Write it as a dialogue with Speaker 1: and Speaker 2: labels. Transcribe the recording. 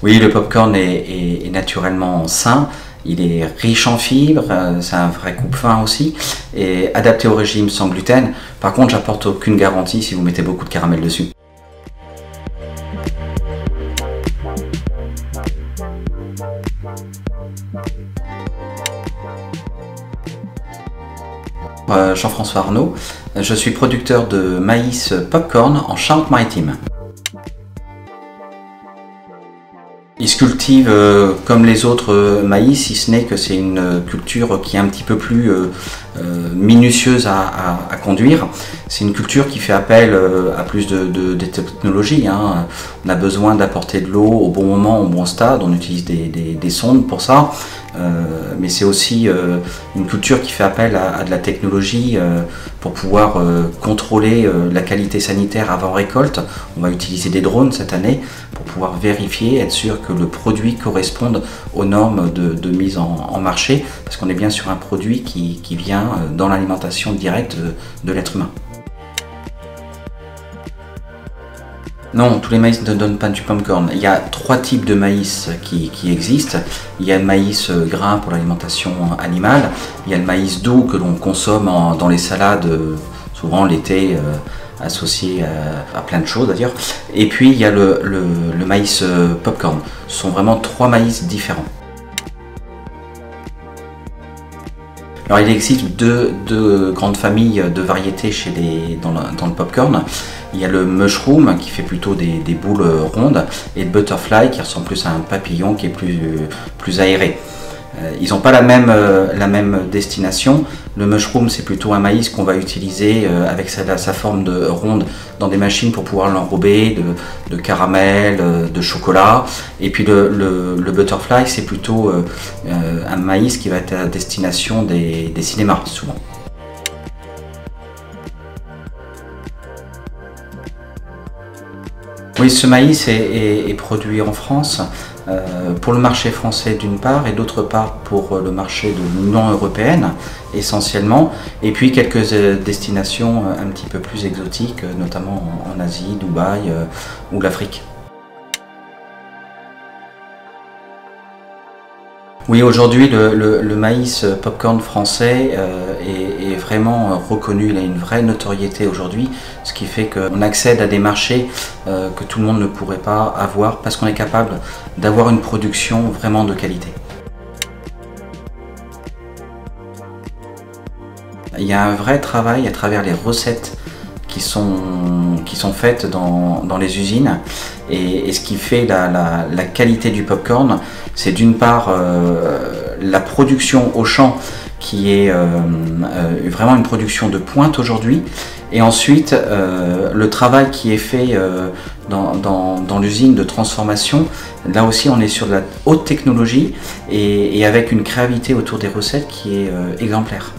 Speaker 1: Oui, le popcorn est naturellement sain, il est riche en fibres, c'est un vrai coupe-faim aussi, et adapté au régime sans gluten. Par contre, j'apporte aucune garantie si vous mettez beaucoup de caramel dessus. Jean-François Arnaud, je suis producteur de maïs popcorn en Charente-Maritime. Il se cultive comme les autres maïs, si ce n'est que c'est une culture qui est un petit peu plus minutieuse à conduire. C'est une culture qui fait appel à plus de technologies. Hein. On a besoin d'apporter de l'eau au bon moment, au bon stade. On utilise des sondes pour ça. Mais c'est aussi une culture qui fait appel à de la technologie pour pouvoir contrôler la qualité sanitaire avant récolte. On va utiliser des drones cette année pour pouvoir vérifier, être sûr que le produit corresponde aux normes de mise en marché, parce qu'on est bien sur un produit qui vient dans l'alimentation directe de l'être humain. Non, tous les maïs ne donnent pas du popcorn. Il y a 3 types de maïs qui existent. Il y a le maïs gras pour l'alimentation animale. Il y a le maïs doux que l'on consomme dans les salades, souvent l'été, associé à plein de choses d'ailleurs. Et puis il y a le maïs popcorn. Ce sont vraiment 3 maïs différents. Alors il existe deux grandes familles de variétés dans le popcorn. Il y a le mushroom qui fait plutôt des boules rondes et le butterfly qui ressemble plus à un papillon qui est plus aéré. Ils n'ont pas la même destination. Le mushroom, c'est plutôt un maïs qu'on va utiliser avec sa forme de ronde dans des machines pour pouvoir l'enrober de caramel, de chocolat. Et puis le butterfly, c'est plutôt un maïs qui va être à destination des cinémas souvent. Oui, ce maïs est produit en France pour le marché français d'une part et d'autre part pour le marché de l'Union européenne essentiellement, et puis quelques destinations un petit peu plus exotiques, notamment en Asie, Dubaï ou l'Afrique. Oui, aujourd'hui le maïs popcorn français est vraiment reconnu, il a une vraie notoriété aujourd'hui, ce qui fait qu'on accède à des marchés que tout le monde ne pourrait pas avoir parce qu'on est capable d'avoir une production vraiment de qualité. Il y a un vrai travail à travers les recettes qui sont faites dans les usines, et ce qui fait la qualité du popcorn, c'est d'une part la production au champ qui est vraiment une production de pointe aujourd'hui, et ensuite le travail qui est fait dans l'usine de transformation. Là aussi on est sur de la haute technologie et avec une créativité autour des recettes qui est exemplaire.